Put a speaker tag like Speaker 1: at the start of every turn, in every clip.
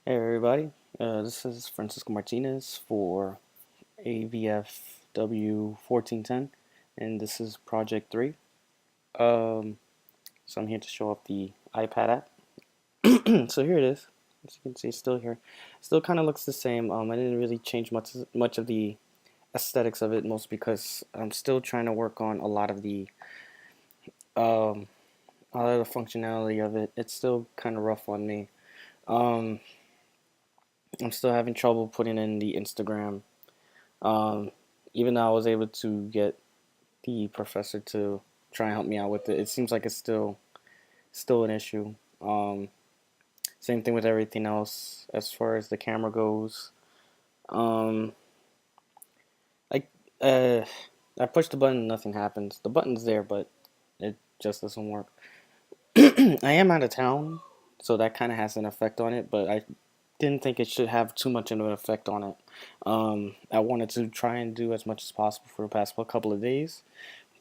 Speaker 1: Hey everybody, this is Francisco Martinez for AVF W1410, and this is Project 3. Um, so I'm here to show off the iPad app. So here it is. As you can see, it's still here. Still kind of looks the same. I didn't really change much of the aesthetics of it, most because I'm still trying to work on um, a lot of the functionality of it. It's still kind of rough on me. Um, I'm still having trouble putting in the Instagram. Um, Even though I was able to get the professor to try and help me out with it, it seems like it's still an issue. Same thing with everything else as far as the camera goes. Um, I uh, I push the button, nothing happens. The button's there, but it just doesn't work. I am out of town, so that kind of has an effect on it, but I didn't think it should have too much of an effect on it. I wanted to try and do as much as possible for the past couple of days,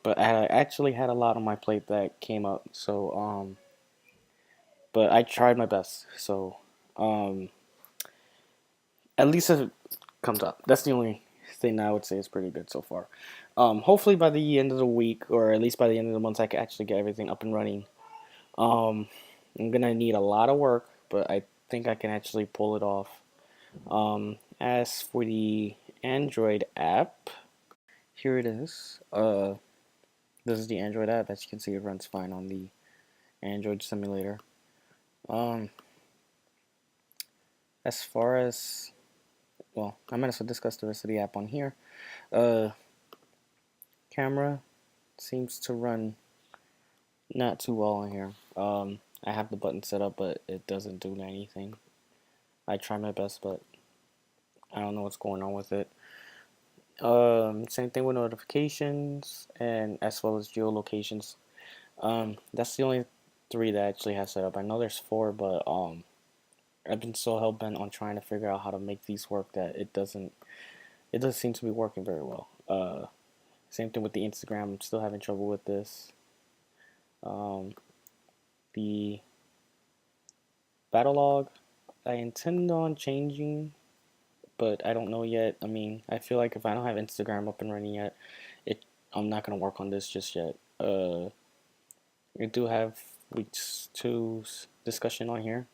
Speaker 1: but I actually had a lot on my plate that came up. But I tried my best. So, um, at least it comes up. That's the only thing I would say is pretty good so far. Hopefully by the end of the week, or at least by the end of the month, I can actually get everything up and running. Um, I'm gonna need a lot of work, but I think I can actually pull it off. As for the Android app, here it is. This is the Android app. As you can see, it runs fine on the Android simulator. Um, as far as well, I might as well discuss the rest of the app on here. Uh, Camera seems to run not too well on here. I have the button set up, but it doesn't do anything. I try my best, but I don't know what's going on with it. Same thing with notifications and as well as geolocations. That's the only three that I actually have set up. I know there's four, but I've been so hell bent on trying to figure out how to make these work that it doesn't seem to be working very well. Same thing with the Instagram. I'm still having trouble with this. Um, the battle log, I intend on changing, but I don't know yet. I mean, I feel like if I don't have Instagram up and running yet, it I'm not gonna work on this just yet. We do have week 2's discussion on here.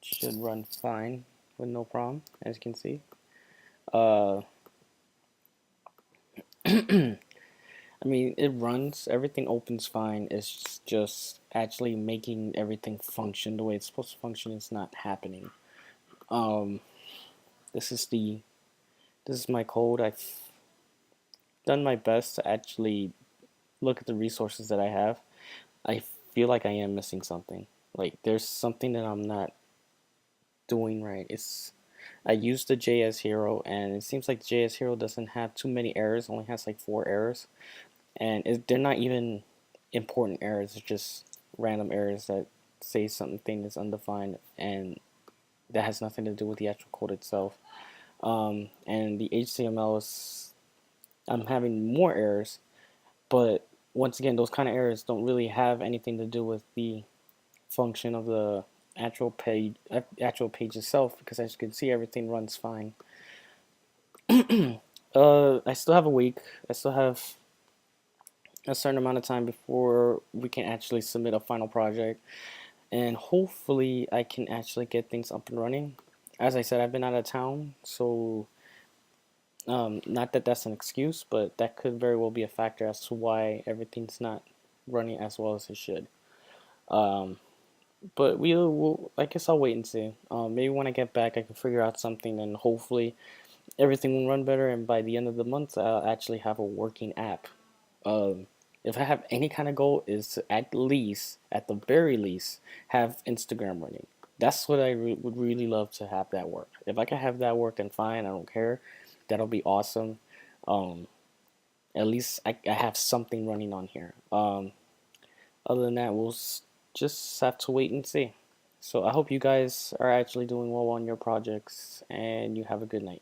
Speaker 1: It should run fine with no problem, as you can see. Uh, I mean, it runs, everything opens fine. It's just actually making everything function the way it's supposed to function is not happening. Um, this is the this is my code. I've done my best to actually look at the resources that I have. I feel like I am missing something. Like there's something that I'm not doing right. It's I used the JS Hero, and it seems like JS Hero doesn't have too many errors. Only has like 4 errors, and they're not even important errors. It's just random errors that say something is undefined, and that has nothing to do with the actual code itself. And the HTML is I'm having more errors, but once again, those kind of errors don't really have anything to do with the function of the actual page itself, because as you can see, everything runs fine. I still have a week. I still have a certain amount of time before we can actually submit a final project, and hopefully I can actually get things up and running. As I said, I've been out of town, so not that that's an excuse, but that could very well be a factor as to why everything's not running as well as it should. Um, but I guess I'll wait and see. Maybe when I get back, I can figure out something, and hopefully everything will run better. And by the end of the month, I'll actually have a working app. Um, if I have any kind of goal, is to at least, at the very least, have Instagram running. That's what would really love to have that work. If I can have that work, then fine. I don't care. That'll be awesome. Um, at least I have something running on here. Other than that, just have to wait and see. So I hope you guys are actually doing well on your projects, and you have a good night.